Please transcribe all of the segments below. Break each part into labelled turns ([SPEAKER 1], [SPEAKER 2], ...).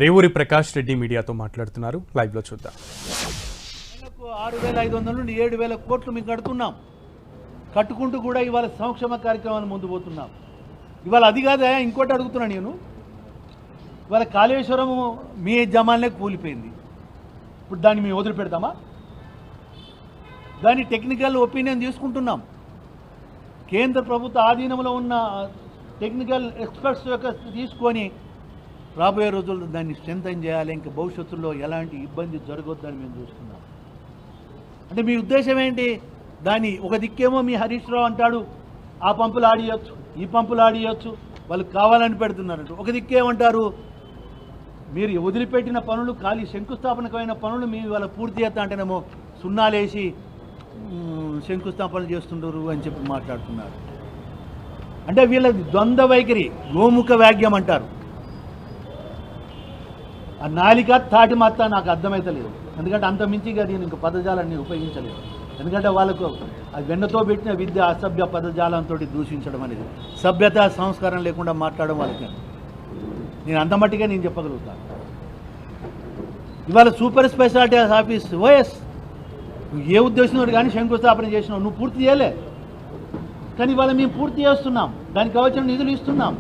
[SPEAKER 1] రేవూరి ప్రకాష్ రెడ్డి మీడియాతో మాట్లాడుతున్నారు. లైవ్లో చూద్దాం.
[SPEAKER 2] 6,500 నుండి 7,000 కోట్లు మేము కడుతున్నాం. కట్టుకుంటూ కూడా ఇవాళ సంక్షేమ కార్యక్రమాలు ముందు పోతున్నాం. ఇవాళ అది కాదా, ఇంకోటి అడుగుతున్నా నేను. ఇవాళ కాళేశ్వరం మీ జమాన్లే కూలిపోయింది. ఇప్పుడు దాన్ని మేము వదిలిపెడతామా? దాన్ని టెక్నికల్ ఒపీనియన్ తీసుకుంటున్నాం. కేంద్ర ప్రభుత్వ ఆధీనంలో ఉన్న టెక్నికల్ ఎక్స్పర్ట్స్ యొక్క తీసుకొని రాబోయే రోజుల్లో దాన్ని స్ట్రెంథన్ చేయాలి. ఇంకా భవిష్యత్తులో ఎలాంటి ఇబ్బంది జరగొద్దని మేము చూస్తున్నాం. అంటే మీ ఉద్దేశం ఏంటి? దాన్ని ఒక దిక్కేమో మీ హరీష్ రావు అంటాడు, ఆ పంపులు ఆడియొచ్చు, ఈ పంపులు ఆడియొచ్చు, వాళ్ళు కావాలని పెడుతున్నారంట. ఒక దిక్కేమంటారు, మీరు వదిలిపెట్టిన పనులు ఖాళీ శంకుస్థాపనకమైన పనులు మీ వాళ్ళ పూర్తి చేస్తా అంటేనేమో సున్నాలేసి శంకుస్థాపన చేస్తుంటారు అని చెప్పి మాట్లాడుతున్నారు. అంటే వీళ్ళది ద్వంద్వ వైఖరి, గోముఖ వ్యాగ్యం అంటారు. ఆ నాలిక తాటి మత్త నాకు అర్థమైతలేదు. ఎందుకంటే అంత మించిగా నేను ఇంక పదజాలాన్ని ఉపయోగించలేదు. ఎందుకంటే వాళ్ళకు అది వెన్నతో పెట్టిన విద్య అసభ్య పదజాలంతో దూషించడం అనేది, సభ్యత సంస్కారం లేకుండా మాట్లాడడం వాళ్ళకి నేను అంత మట్టిగా నేను చెప్పగలుగుతాను. ఇవాళ సూపర్ స్పెషాలిటీ ఆఫీస్ ఓఎస్ నువ్వు ఏ ఉద్దేశంతో కానీ శంకుస్థాపన చేసినావు, నువ్వు పూర్తి చేయలే. కానీ ఇవాళ మేము పూర్తి చేస్తున్నాం, దానికి కావాల్సిన నిధులు ఇస్తున్నాం.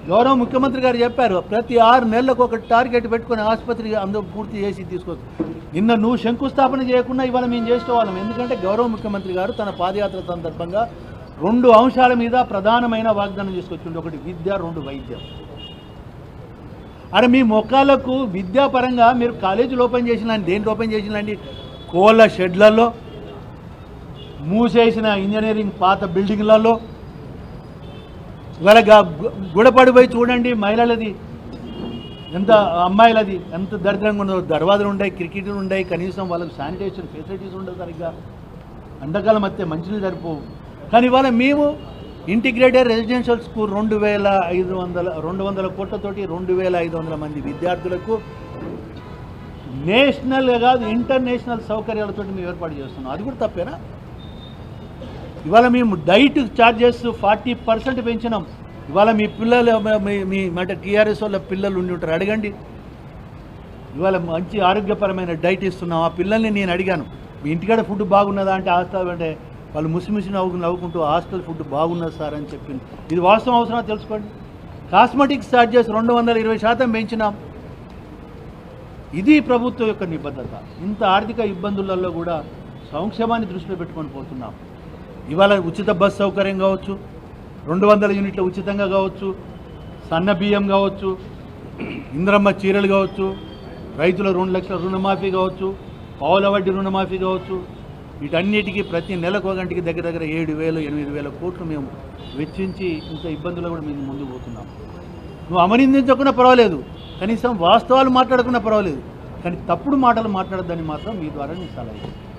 [SPEAKER 2] గౌరవ ముఖ్యమంత్రి గారు చెప్పారు, ప్రతి 6 నెలలకు ఒక టార్గెట్ పెట్టుకుని ఆసుపత్రి అందరూ పూర్తి చేసి తీసుకోవచ్చు. నిన్న నువ్వు శంకుస్థాపన చేయకుండా ఇవాళ మేము చేసుకోవాలం. ఎందుకంటే గౌరవ ముఖ్యమంత్రి గారు తన పాదయాత్ర సందర్భంగా 2 అంశాల మీద ప్రధానమైన వాగ్దానం చేసుకొచ్చిండు. ఒకటి విద్య, 2 వైద్యం. అరే మీ మొక్కలకు విద్యాపరంగా మీరు కాలేజీలు ఓపెన్ చేసినండి, దేంట్లో ఓపెన్ చేసినండి? కోళ్ళ షెడ్లలో, మూసేసిన ఇంజనీరింగ్ పాత బిల్డింగ్లలో. ఇవాళ గుడపడిపోయి చూడండి, మహిళలది ఎంత, అమ్మాయిలది ఎంత దరిద్రంగా ఉండదు. దర్వాజలు ఉంటాయి, క్రికెట్లు ఉంటాయి, కనీసం వాళ్ళకి శానిటేషన్ ఫెసిలిటీస్ ఉండదు సరిగ్గా. ఎండాకాలం వస్తే మంచినీళ్ళు సరిపోవు. కానీ ఇవాళ మేము ఇంటిగ్రేటెడ్ రెసిడెన్షియల్ స్కూల్ 2,200 కోట్లతోటి 2,500 మంది విద్యార్థులకు నేషనల్గా కాదు ఇంటర్నేషనల్ సౌకర్యాలతో మేము ఏర్పాటు చేస్తున్నాం. అది కూడా తప్పేనా? ఇవాళ మేము డైట్ ఛార్జెస్ 40% పెంచినాం. ఇవాళ మీ పిల్లలు మీ అంటే టీఆర్ఎస్ వాళ్ళ పిల్లలు ఉండి ఉంటారు, అడగండి. ఇవాళ మంచి ఆరోగ్యపరమైన డైట్ ఇస్తున్నాం. ఆ పిల్లల్ని నేను అడిగాను, మీ ఇంటికాడ ఫుడ్ బాగున్నదా అంటే హాస్టల్ అంటే వాళ్ళు ముసిముసి నవ్వుకుంటూ హాస్టల్ ఫుడ్ బాగున్నది సార్ అని చెప్పింది. ఇది వాస్తవం అవసరమా తెలుసుకోండి. Cosmetics charges 220% పెంచినాం. ఇది ప్రభుత్వం యొక్క నిబద్ధత. ఇంత ఆర్థిక ఇబ్బందులలో కూడా సంక్షేమాన్ని దృష్టిలో పెట్టుకొని పోతున్నాం. ఇవాళ ఉచిత బస్ సౌకర్యం కావచ్చు, 200 యూనిట్ల ఉచితంగా కావచ్చు, సన్న బియ్యం కావచ్చు, ఇంద్రమ్మ చీరలు కావచ్చు, రైతుల 2 లక్షల రుణమాఫీ కావచ్చు, పావుల వడ్డీ రుణమాఫీ కావచ్చు. వీటన్నిటికీ ప్రతి నెలకు ఒక గంటకి దగ్గర 7,000-8,000 కోట్లు మేము వెచ్చించి ఇంత ఇబ్బందులు కూడా మేము ముందుకు పోతున్నాం. నువ్వు అమనిందించకుండా పర్వాలేదు, కనీసం వాస్తవాలు మాట్లాడకుండా పర్వాలేదు, కానీ తప్పుడు మాటలు మాట్లాడద్దని మాత్రం మీ ద్వారా నేను సలహా ఇస్తాను.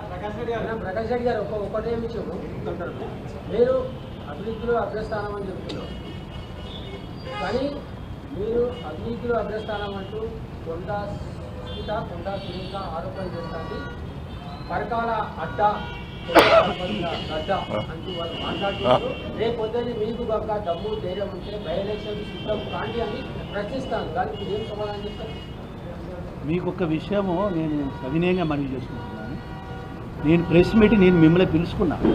[SPEAKER 3] ప్రకాష్ రెడ్డి గారు ఒకటే విషయం, మీరు అభివృద్ధిలో అగ్రస్థానం అని చెప్తున్నారు. కానీ మీరు అభివృద్ధిలో అగ్రస్థానం అంటూ కొండా సునీత ఆరోపణ చేస్తుంది. పరకాల అడ్డా అడ్డా అంటూ వాళ్ళు మాట్లాడుతున్నారు. రేపు పొద్దున్న మీకు బాగా దమ్ము ధైర్యం ఉంటే బై ఎలక్షన్ సిద్ధం కాండి అని ప్రశ్నిస్తాను. దానికి ఏం సమాధానం చెప్తారు?
[SPEAKER 2] మీకు ఒక విషయము నేను సవినయంగా మనవి చేసుకుంటున్నాను. నేను ప్రెస్ మీట్ నేను మిమ్మల్ని పిలుచుకున్నాను.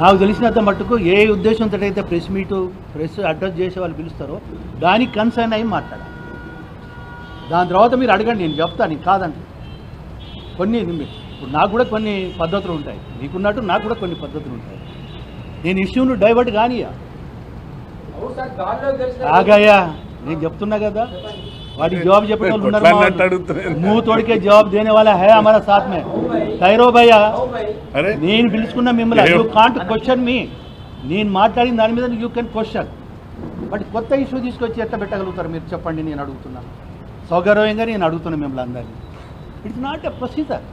[SPEAKER 2] నాకు తెలిసినంత మట్టుకు ఏ ఉద్దేశంతో అయితే ప్రెస్ అడ్రస్ చేసే వాళ్ళు పిలుస్తారో దానికి కన్సర్న్ అయ్యి మాట్లాడాలి. దాని తర్వాత మీరు అడగండి, నేను చెప్తాను. నేను కాదండి. కొన్ని ఇప్పుడు నాకు కూడా కొన్ని పద్ధతులు ఉంటాయి, మీకున్నట్టు నాకు కూడా కొన్ని పద్ధతులు ఉంటాయి. నేను ఇష్యూను డైవర్ట్ కానియా ఆగాయా, నేను చెప్తున్నా కదా. वाड़ी जवाब मुँह तोड़ के जवाब देने वाला है हमारा साथ में. कैरो भैया నేను పిలుచుకున్నా మిమ్మల్ని, యూ కాంట్ క్వశ్చన్ మీ. నేను మాట్లాడిన దాని మీద యూ కెన్ క్వశ్చన్, బట్ కొత్త ఇష్యూ తీసుకొచ్చి ఎట్లా పెట్టగలుగుతారు మీరు చెప్పండి? నేను అడుగుతున్నాను సౌగర్యంగా, నేను అడుగుతున్నా మిమ్మల్ని అందరినీ. It's not a procedure.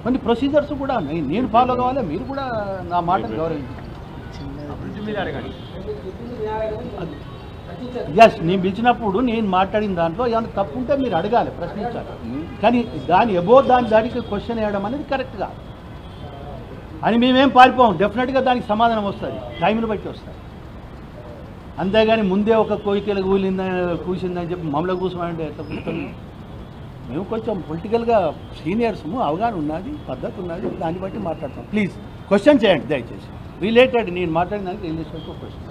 [SPEAKER 2] కొన్ని ప్రొసీజర్స్ కూడా నేను ఫాలో కావాలి, మీరు కూడా నా మాటను గౌరవించాలి. ఎస్, నేను పిలిచినప్పుడు నేను మాట్లాడిన దాంట్లో ఏమైనా తప్పు ఉంటే మీరు అడగాలి, ప్రశ్నించాలి. కానీ దాని దానికి క్వశ్చన్ వేయడం అనేది కరెక్ట్గా. అని మేమేం పారిపోం. డెఫినెట్గా దానికి సమాధానం వస్తుంది, టైంని బట్టి వస్తుంది. అంతేగాని ముందే ఒక కోయికలు కూసిందని చెప్పి మమ్మల్ని కూర్చోమంటే ఎట్లా కూర్చోము? మేము కొంచెం పొలిటికల్గా సీనియర్స్, అవగాహన ఉన్నది, పద్ధతి ఉన్నది, దాన్ని బట్టి మాట్లాడతాం. ప్లీజ్ క్వశ్చన్ చేయండి దయచేసి. రిలేటెడ్ నేను మాట్లాడినానికి రిలేషన్ క్వశ్చన్.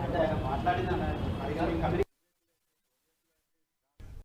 [SPEAKER 4] అంటే మాట్లాడిందన్న